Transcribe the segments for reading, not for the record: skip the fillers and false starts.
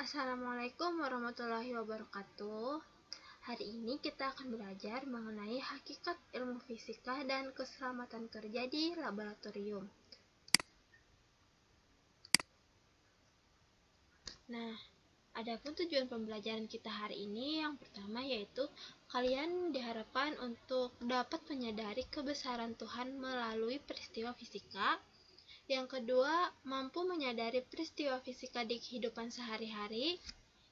Assalamualaikum warahmatullahi wabarakatuh. Hari ini kita akan belajar mengenai hakikat ilmu fisika dan keselamatan kerja di laboratorium. Nah, adapun tujuan pembelajaran kita hari ini yang pertama yaitu kalian diharapkan untuk dapat menyadari kebesaran Tuhan melalui peristiwa fisika. Yang kedua, mampu menyadari peristiwa fisika di kehidupan sehari-hari.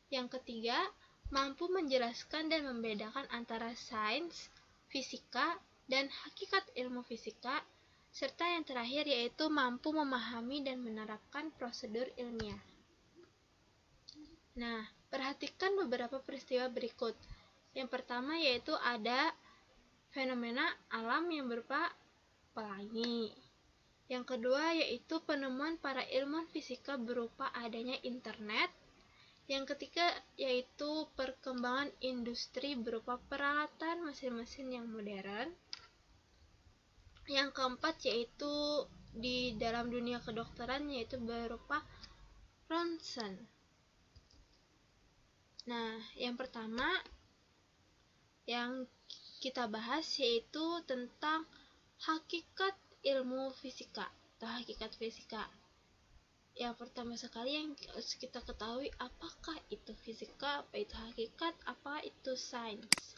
Yang ketiga, mampu menjelaskan dan membedakan antara sains, fisika, dan hakikat ilmu fisika. Serta yang terakhir yaitu mampu memahami dan menerapkan prosedur ilmiah. Nah, perhatikan beberapa peristiwa berikut. Yang pertama yaitu ada fenomena alam yang berupa pelangi. Yang kedua yaitu penemuan para ilmuwan fisika berupa adanya internet. Yang ketiga yaitu perkembangan industri berupa peralatan mesin-mesin yang modern. Yang keempat yaitu di dalam dunia kedokteran yaitu berupa ronsen. Nah, yang pertama yang kita bahas yaitu tentang hakikat ilmu fisika atau hakikat fisika. Yang pertama sekali yang harus kita ketahui apakah itu fisika, apa itu hakikat, apa itu sains.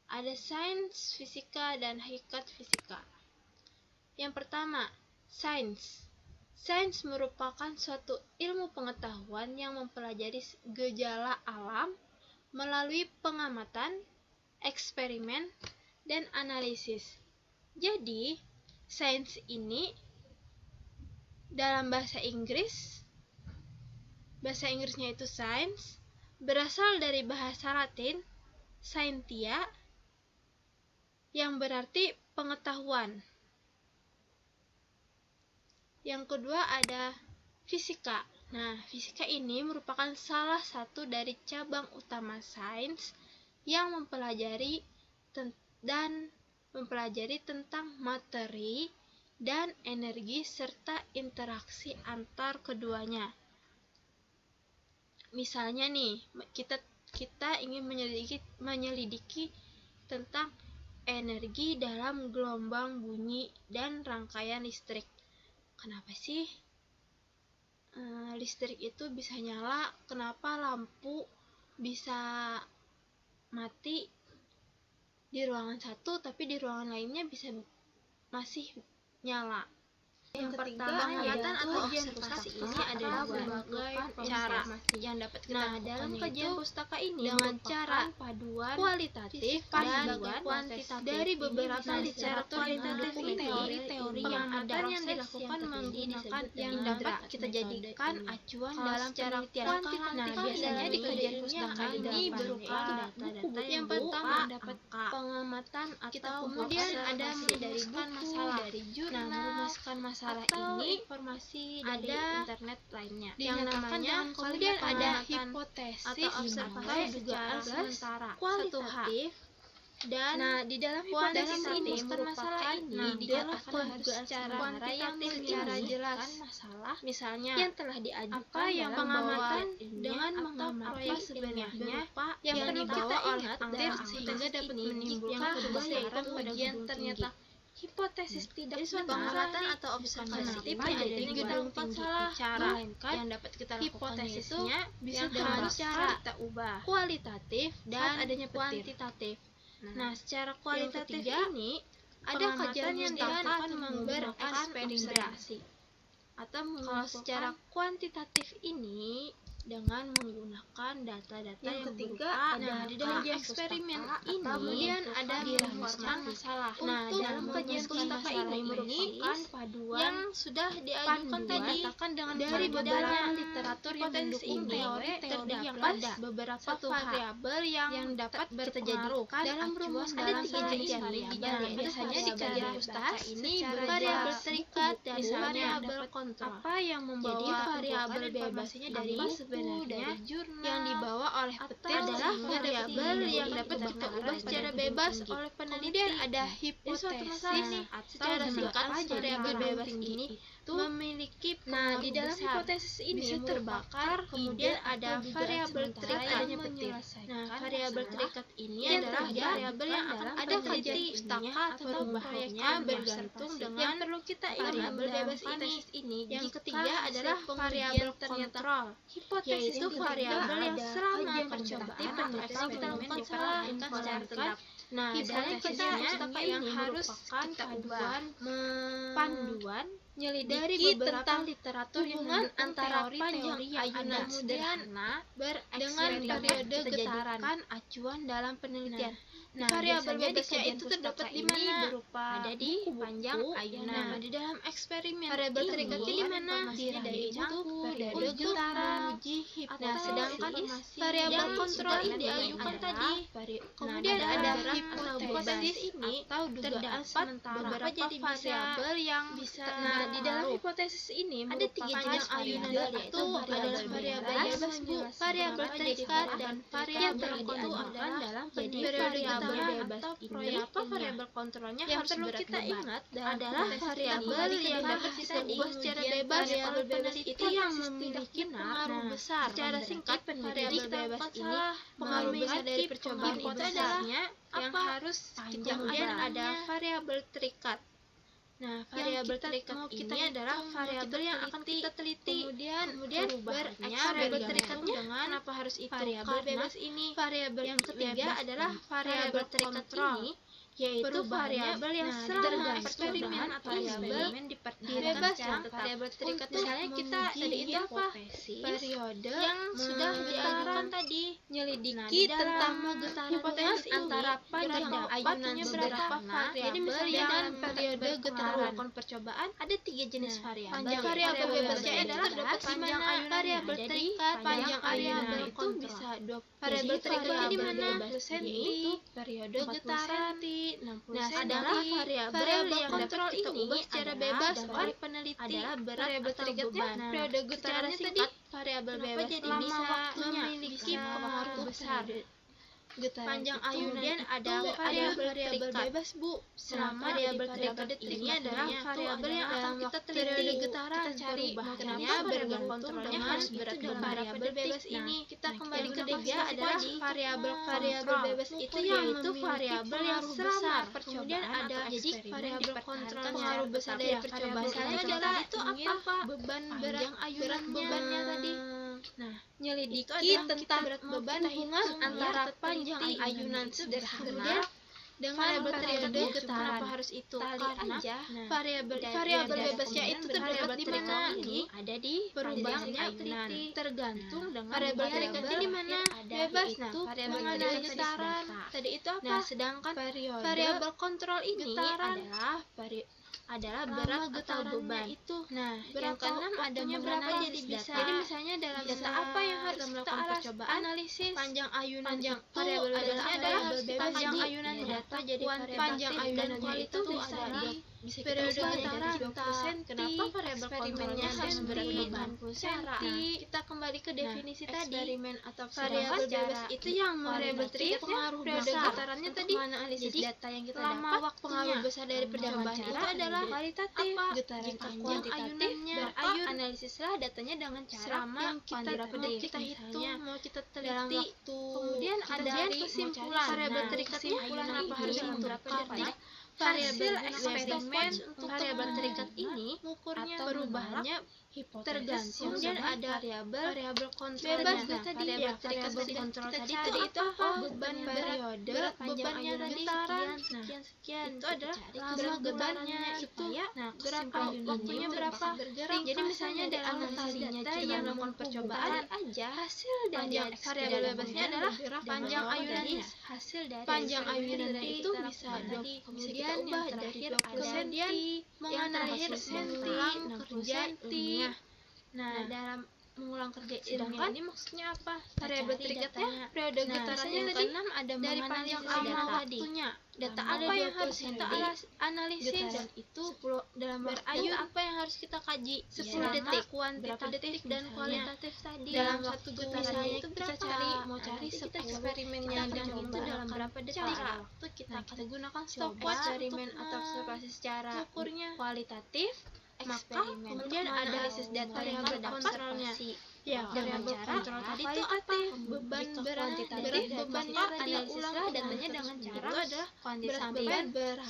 Ada sains fisika dan hakikat fisika. Yang pertama, sains. Sains merupakan suatu ilmu pengetahuan yang mempelajari gejala alam melalui pengamatan, eksperimen, dan analisis. Jadi, sains ini dalam bahasa Inggrisnya itu science, berasal dari bahasa Latin scientia, yang berarti pengetahuan. Yang kedua ada fisika. Nah, fisika ini merupakan salah satu dari cabang utama sains yang mempelajari tentang materi dan energi serta interaksi antar keduanya. Misalnya nih, kita ingin menyelidiki tentang energi dalam gelombang bunyi dan rangkaian listrik. Kenapa sih listrik itu bisa nyala? Kenapa lampu bisa mati di ruangan satu tapi di ruangan lainnya bisa masih nyala? Yang pertama, pengamatan atau observasi ini ada berbagai cara yang dapat kita dalam kajian pustaka ini dengan cara paduan kualitatif dan kuantitatif dari beberapa literatur yang mendukung teori-teori yang ada yang dilakukan menggunakan yang dapat kita jadikan acuan dalam penelitian. Nah, biasanya di kajian pustaka ini berupa data-data yang pertama dapat pengamatan atau kemudian ada merumuskan masalah dari jurnal, merumuskan masalah ini informasi dari internet lainnya yang namanya, kemudian ada hipotesis atau observasi dugaan sementara kualitatif. Dan di dalam hipotesis ini masalah ini dijelaskan secara secara jelas masalah misalnya yang telah diajukan yang pengamatan dengan mengamati sebenarnya yang dibawa oleh aktif sehingga dapat menimbulkan kebesaran ujian ternyata hipotesis tidak pengamatan atau observasi pada di gedung tinggi cara yang dapat kita lakukan hipotesisnya bisa dengan cara kita ubah kualitatif dan adanya kuantitatif. Nah, secara kualitatif ini ada kajian yang dilakukan menggunakan observasi. Atau kalau secara kuantitatif ini dengan menggunakan data-data yang ketiga di dalam eksperimen ini kemudian ada merumuskan masalah. Nah, dalam kajian pustaka ini merupakan paduan yang sudah diajukan tadi dari beberapa literatur yang mendukung teori yang ada beberapa variabel yang dapat berpengaruh dalam rumus dalam jenis variabel. Biasanya di kajian pustaka ini variabel terikat dan variabel kontrol. Apa yang membawa variabel bebasnya dari sebenarnya yang dibawa oleh petir adalah variabel yang dapat kita ubah secara bebas oleh peneliti. Ada hipotesis secara singkat variabel bebas ini itu memiliki pengaruh di dalam besar. hipotesis ini Bisa terbakar, kemudian ada variabel terikat. Nah, variabel terikat ini adalah variabel yang akan ada kajian pustaka atau perubahannya bergantung dengan yang perlu kita ingat variabel bebas ini. Yang ketiga adalah variabel kontrol, yaitu variabel yang selama percobaan atau eksperimen dipertahankan secara tetap. Nah, misalnya yang harus kita ubah panduan nyelidiki tentang literatur hubungan antara panjang ayunan sederhana dengan periode getaran acuan dalam penelitian. Nah, variabel bebasnya itu terdapat di mana? Ada di panjang ayunan. Nah, di dalam eksperimen variabel terikatnya di mana? Di periode getaran. Nah, sedangkan variabel kontrol ini adalah kemudian ada hipotesis ini atau dugaan sementara beberapa variabel yang bisa. Nah, di dalam hipotesis ini ada 3 jenis ayunan, yaitu adalah variabel bebas, variabel terikat, dan variabel kontrol dalam periode getaran atau proyek. Variabel kontrolnya yang perlu kita ingat adalah variabel yang dapat diubah secara bebas oleh peneliti itu yang memiliki pengaruh besar. Secara singkat, variabel bebas ini pengaruh besar dari percobaan itu besarnya yang harus kemudian ada variabel terikat. Nah, variabel terikat ini adalah variabel yang akan kita teliti. Kemudian variabel terikatnya dengan apa harus itu? Variabel bebas ini. Variabel yang ketiga adalah variabel terikat ini, yaitu variabel yang selama eksperimen atau eksperimen dipertahankan variabel terikat. Misalnya kita tadi itu apa? Periode yang sudah diajukan tadi, nyelidiki tentang hipotesis antara panjang ayunan sederhana. Jadi misalnya dalam periode getaran melakukan percobaan ada 3 jenis variabel. Variabel bebasnya adalah terdapat di mana? Variabel terikat, panjang ayunan itu bisa 2 variabel terikatnya di mana? 40 cm, periode getaran 60 cm. Adalah variabel yang kontrol ini secara bebas oleh peneliti adalah berat atau beban. Periode getarannya tadi variabel bebas lama waktunya memiliki pengaruh besar. Panjang ayunan ada variabel bebas, Bu. Selama variabel terikat ini adalah variabel yang akan kita teliti. Getaran kita cari perubahannya bergantung kontrolnya harus berat variabel bebas ini. Kita kembali ke ketiga adalah variabel bebas itu yaitu variabel yang besar. Kemudian ada jadi variabel kontrol pengaruh besar dari percobaan. Misalnya adalah itu apa? Beban berat bebannya tadi. Nah, nyelidiki tentang beban hubungan antara panjang ayunan sederhana dengan periode getaran. Kenapa harus itu? Karena variabel bebasnya itu terdapat di mana? Ini ada di perubahannya ayunan. Tergantung dengan variabel terikatnya di mana? Bebas. Nah, variabel getaran. Tadi itu apa? Nah, sedangkan variabel kontrol ini adalah berat atau beban itu. Nah, yang keenam adanya berapa jadi bisa. Jadi misalnya dalam data apa yang harus kita analisis? Panjang ayunan variabel adalah panjang ayunan data jadi panjang ayunan itu bisa periode getaran 20 cm. Kenapa variabel kontrolnya harus berat beban 60 cm? Kita kembali ke definisi tadi. Eksperimen atau variabel bebas itu yang variabel terikat pengaruh periode getarannya tadi. Menganalisis data yang kita dapat pengaruh besar dari percobaan itu adalah kualitatif. Getaran panjang ayunannya analisislah datanya dengan cara yang kita hitung, mau kita teliti. Kemudian ada kesimpulan variabel terikat apa harus itu? Hasil eksperimen variabel terikat ini mengukurnya perubahannya tergantung dan ada variabel kontrol bebas. Tadi variabel kontrol tadi itu apa? Beban periode bebannya tadi sekian. Itu adalah lama bebannya supaya berapa waktunya berapa bergerak. Jadi misalnya dalam data yang melakukan percobaan aja hasil dari variabel bebasnya adalah panjang ayunannya. Hasil dari panjang ayunan itu bisa kemudian yang terakhir ada menganalisis mengulang kerja ilmiah. Nah, dalam mengulang kerja ilmiah ini maksudnya apa? Variabel terikatnya periode getarannya tadi ada dari panjang ayunan waktunya. Data apa yang harus kita analisis? Dan itu dalam berayun apa yang harus kita kaji? 10 detik, kuantitatif dan kualitatif tadi. Dalam satu getaran itu berapa? Mau cari eksperimennya dan itu dalam berapa detik? Waktu kita gunakan stopwatch eksperimen atau observasi secara kualitatif eksperimen. Kemudian ada analisis data yang kontrolnya. Ya, variabel kontrol tadi itu apa? Beban berat bebannya tadi ulanglah datanya dengan cara itu adalah sampai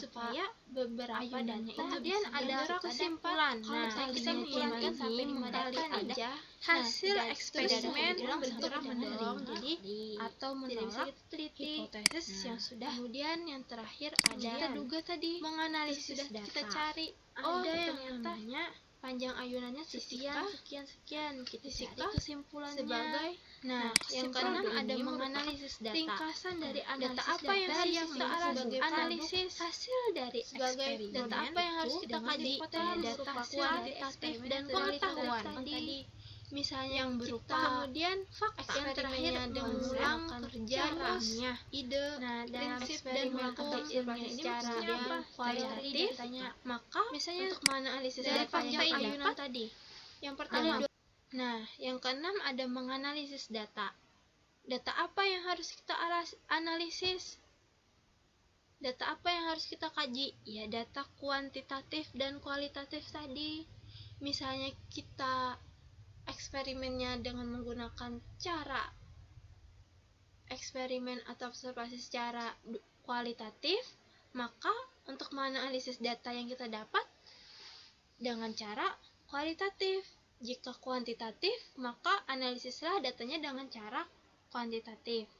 supaya beberapa data. Kemudian ada kesimpulan. Nah, kita menyimpulkan sampai 5 data aja hasil eksperimen bentuk mendorong jadi atau menolak hipotesis yang sudah. Kemudian yang terakhir ada kita duga tadi menganalisis data. Kita cari ada yang namanya panjang ayunannya sekian kita cari kesimpulannya sebagai yang keenam ada menganalisis data ringkasan dari data apa yang harus kita analisis hasil dari eksperimen data apa yang harus kita kaji data kuantitatif dan pengetahuan tadi misalnya yang berupa kemudian fakta yang terakhir mengulang kerja ilmiah ide prinsip dan hukum ilmiah ini maksudnya apa kualitatif maka misalnya untuk menganalisis dari fakta ayunan tadi yang pertama yang keenam ada menganalisis data apa yang harus kita analisis data apa yang harus kita kaji ya data kuantitatif dan kualitatif tadi misalnya kita eksperimennya dengan menggunakan cara eksperimen atau observasi secara kualitatif, maka untuk menganalisis data yang kita dapat dengan cara kualitatif. Jika kuantitatif, maka analisislah datanya dengan cara kuantitatif.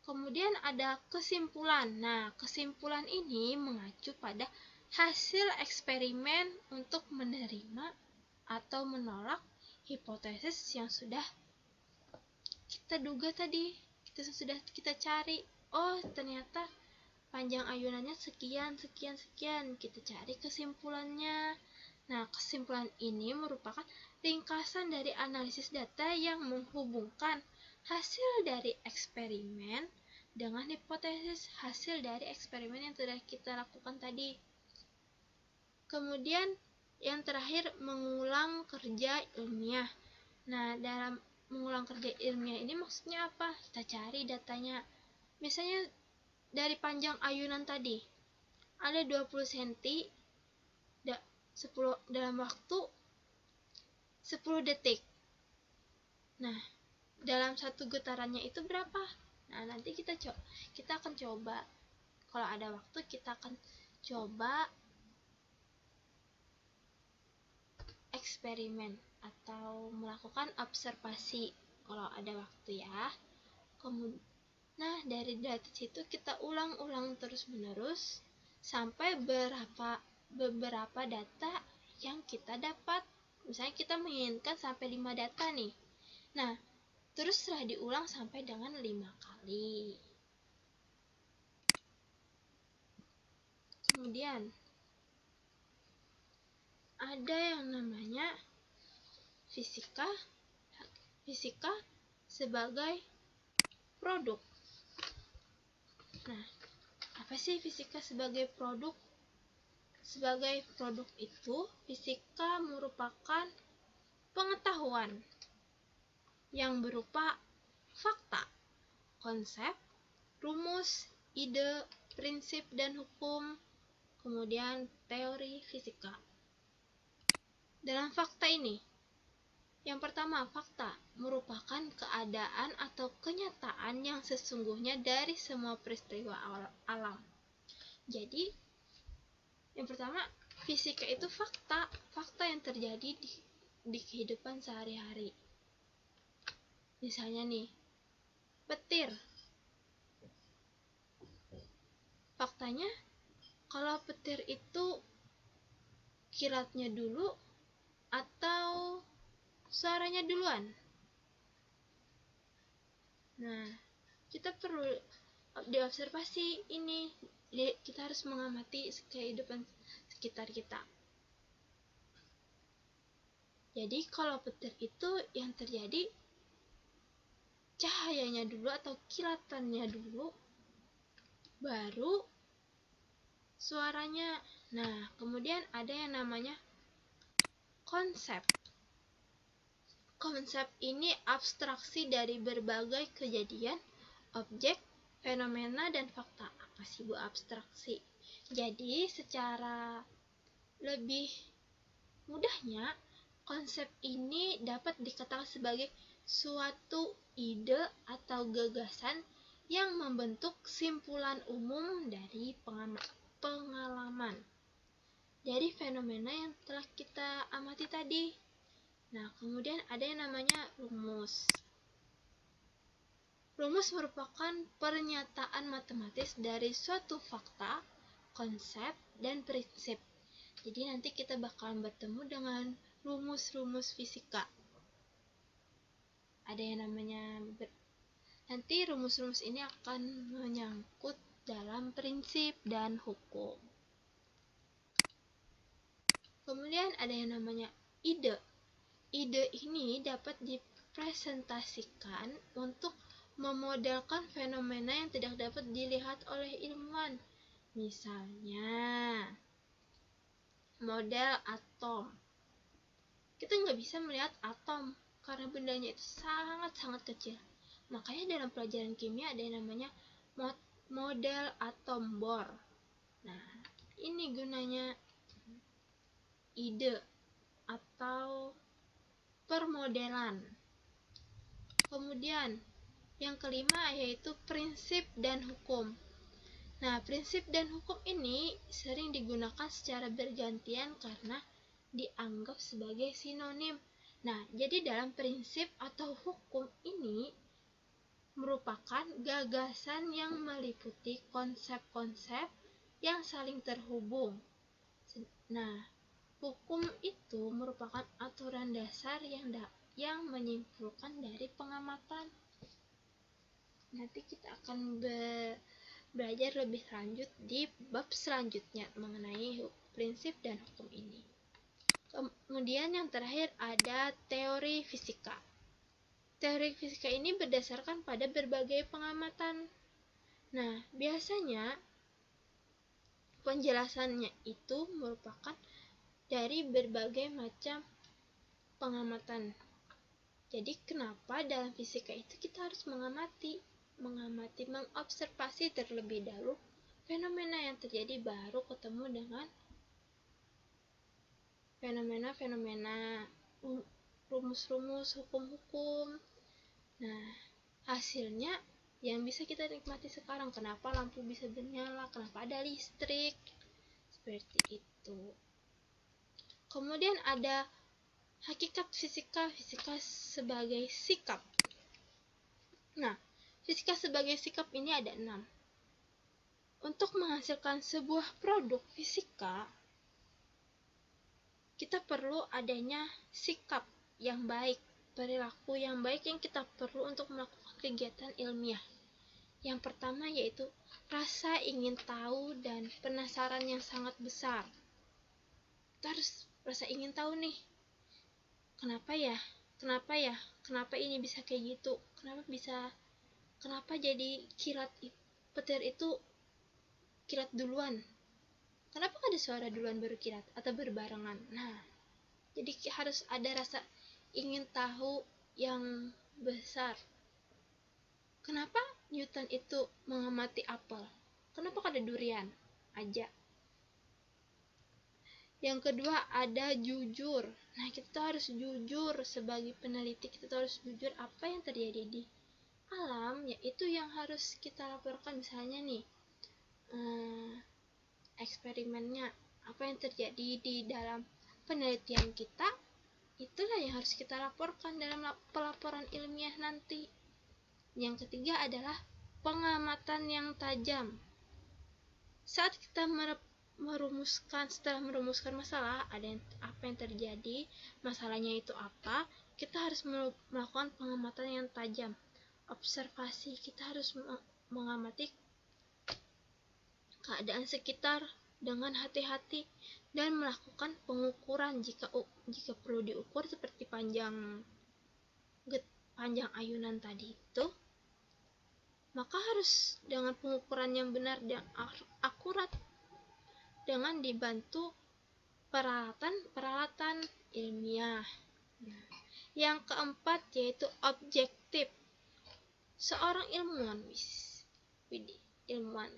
Kemudian ada kesimpulan. Nah, kesimpulan ini mengacu pada hasil eksperimen untuk menerima atau menolak hipotesis yang sudah kita duga tadi, kita cari. Oh, ternyata panjang ayunannya sekian, kita cari kesimpulannya. Nah, kesimpulan ini merupakan ringkasan dari analisis data yang menghubungkan hasil dari eksperimen dengan hipotesis hasil dari eksperimen yang sudah kita lakukan tadi. Kemudian yang terakhir, mengulang kerja ilmiah. Nah, dalam mengulang kerja ilmiah ini maksudnya apa? Kita cari datanya. Misalnya dari panjang ayunan tadi, ada 20 cm dalam waktu 10 detik. Nah, dalam satu getarannya itu berapa? Nah, nanti kita akan coba. Kalau ada waktu kita akan coba eksperimen atau melakukan observasi kalau ada waktu ya. Nah, dari data situ kita ulang-ulang terus-menerus sampai beberapa data yang kita dapat. Misalnya kita menginginkan sampai 5 data nih. Nah, terus setelah diulang sampai dengan 5 kali. Kemudian ada yang namanya fisika sebagai produk. Nah, apa sih fisika sebagai produk? Sebagai produk itu, fisika merupakan pengetahuan yang berupa fakta, konsep, rumus, ide, prinsip dan hukum, kemudian teori fisika. Dalam fakta ini, yang pertama, fakta merupakan keadaan atau kenyataan yang sesungguhnya dari semua peristiwa alam. Jadi, yang pertama, fisika itu fakta yang terjadi di kehidupan sehari-hari. Misalnya nih, petir. Faktanya, kalau petir itu kilatnya dulu atau suaranya duluan. Nah, kita perlu diobservasi ini. Kita harus mengamati kehidupan sekitar kita. Jadi, kalau petir itu yang terjadi cahayanya dulu atau kilatannya dulu, baru suaranya. Nah, kemudian ada yang namanya konsep. Konsep ini abstraksi dari berbagai kejadian, objek, fenomena, dan fakta. Apa sih Bu abstraksi? Jadi secara Lebih mudahnya, konsep ini dapat dikatakan sebagai suatu ide atau gagasan yang membentuk simpulan umum dari pengalaman dari fenomena yang telah kita amati tadi. Nah, kemudian ada yang namanya rumus. Rumus merupakan pernyataan matematis dari suatu fakta, konsep, dan prinsip. Jadi nanti kita bakalan bertemu dengan rumus-rumus fisika. Ada yang namanya nanti rumus-rumus ini akan menyangkut dalam prinsip dan hukum. Kemudian ada yang namanya ide. Ide ini dapat dipresentasikan untuk memodelkan fenomena yang tidak dapat dilihat oleh ilmuwan. Misalnya, model atom. Kita nggak bisa melihat atom karena bendanya itu sangat-sangat kecil. Makanya dalam pelajaran kimia ada yang namanya model atom Bohr. Nah, ini gunanya ide atau permodelan. Kemudian yang kelima yaitu prinsip dan hukum. Nah, prinsip dan hukum ini sering digunakan secara bergantian karena dianggap sebagai sinonim. Nah, jadi dalam prinsip atau hukum ini merupakan gagasan yang meliputi konsep-konsep yang saling terhubung. Nah, hukum itu merupakan aturan dasar yang menyimpulkan dari pengamatan. Nanti kita akan belajar lebih lanjut di bab selanjutnya mengenai prinsip dan hukum ini. Kemudian yang terakhir ada teori fisika. Teori fisika ini berdasarkan pada berbagai pengamatan. Nah, biasanya penjelasannya itu merupakan dari berbagai macam pengamatan. Jadi kenapa dalam fisika itu kita harus mengamati, mengobservasi terlebih dahulu fenomena yang terjadi, baru ketemu dengan fenomena-fenomena, rumus-rumus, hukum-hukum. Nah, hasilnya yang bisa kita nikmati sekarang, kenapa lampu bisa bernyala, kenapa ada listrik, seperti itu. Kemudian ada hakikat fisika sebagai sikap. Nah, fisika sebagai sikap ini ada 6. Untuk menghasilkan sebuah produk fisika, kita perlu adanya sikap yang baik, perilaku yang baik yang kita perlu untuk melakukan kegiatan ilmiah. Yang pertama yaitu rasa ingin tahu dan penasaran yang sangat besar. Kita harus rasa ingin tahu nih, kenapa ini bisa kayak gitu, kenapa jadi petir itu kilat duluan, kenapa ada suara duluan baru kilat atau berbarengan. Nah, jadi harus ada rasa ingin tahu yang besar. Kenapa Newton itu mengamati apel, kenapa ada durian aja. Yang kedua ada jujur. Nah, kita harus jujur sebagai peneliti, kita harus jujur apa yang terjadi di alam, yaitu yang harus kita laporkan. Misalnya nih, eksperimennya, apa yang terjadi di dalam penelitian kita, itulah yang harus kita laporkan dalam pelaporan ilmiah nanti. Yang ketiga adalah pengamatan yang tajam. Saat kita setelah merumuskan masalah, apa yang terjadi, masalahnya itu apa, kita harus melakukan pengamatan yang tajam, observasi. Kita harus mengamati keadaan sekitar dengan hati-hati dan melakukan pengukuran jika perlu diukur, seperti panjang ayunan tadi itu, maka harus dengan pengukuran yang benar dan akurat, dengan dibantu peralatan ilmiah. Nah, yang keempat yaitu objektif. Seorang ilmuwan,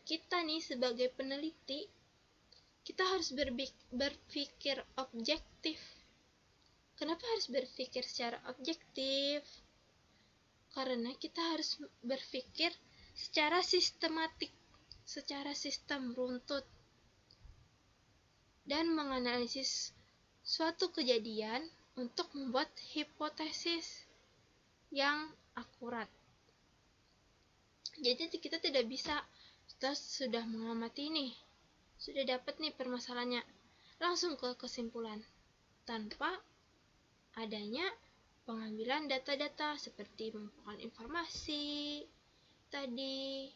kita nih sebagai peneliti, kita harus berpikir objektif. Kenapa harus berpikir secara objektif? Karena kita harus berpikir secara sistematik, secara sistem runtut, dan menganalisis suatu kejadian untuk membuat hipotesis yang akurat. Jadi kita tidak bisa, kita sudah mengamati nih, sudah dapat nih permasalahannya, langsung ke kesimpulan tanpa adanya pengambilan data-data seperti mengumpulkan informasi tadi,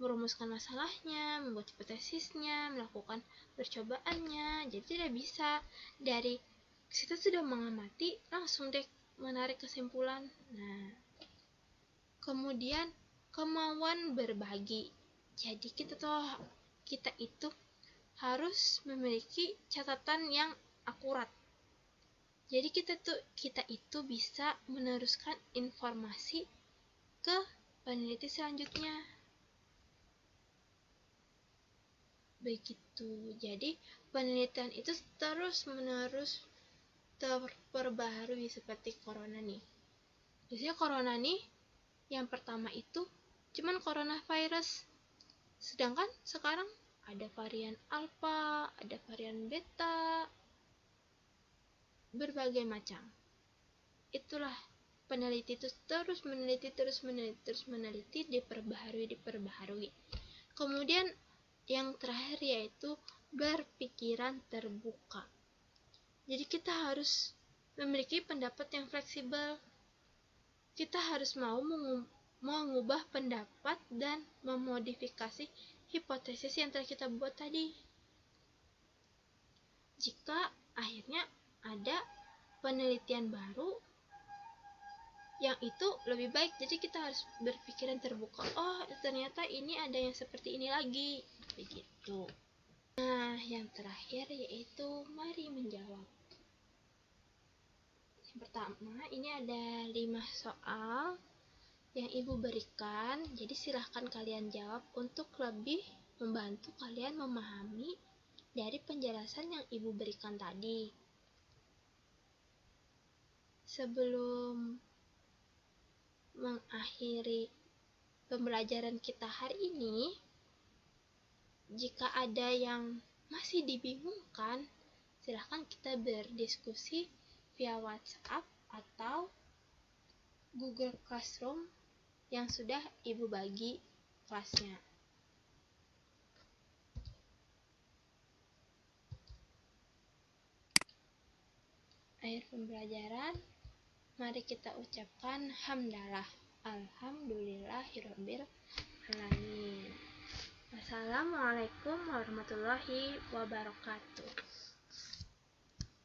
merumuskan masalahnya, membuat hipotesisnya, melakukan percobaannya. Jadi tidak bisa dari kita sudah mengamati langsung deh menarik kesimpulan. Nah, kemudian kemauan berbagi. Jadi kita itu harus memiliki catatan yang akurat. Jadi kita itu bisa meneruskan informasi ke peneliti selanjutnya. Begitu. Jadi penelitian itu terus-menerus terperbaharui seperti corona nih. Biasanya corona nih yang pertama itu cuman coronavirus. Sedangkan sekarang ada varian alpha, ada varian beta, berbagai macam. Itulah peneliti itu terus meneliti, diperbaharui. Kemudian yang terakhir yaitu berpikiran terbuka. Jadi kita harus memiliki pendapat yang fleksibel. Kita harus mau mengubah pendapat dan memodifikasi hipotesis yang telah kita buat tadi. Jika akhirnya ada penelitian baru yang itu lebih baik, jadi kita harus berpikiran terbuka. Oh, ternyata ini ada yang seperti ini lagi, begitu. Nah, yang terakhir yaitu mari menjawab. Yang pertama, ini ada 5 soal yang ibu berikan, jadi silahkan kalian jawab untuk lebih membantu kalian memahami dari penjelasan yang ibu berikan tadi. Sebelum mengakhiri pembelajaran kita hari ini, jika ada yang masih dibingungkan, silahkan kita berdiskusi via WhatsApp atau Google Classroom yang sudah ibu bagi kelasnya. Akhir pembelajaran, mari kita ucapkan hamdalah. Alhamdulillahirabbil alamin. Wassalamualaikum warahmatullahi wabarakatuh.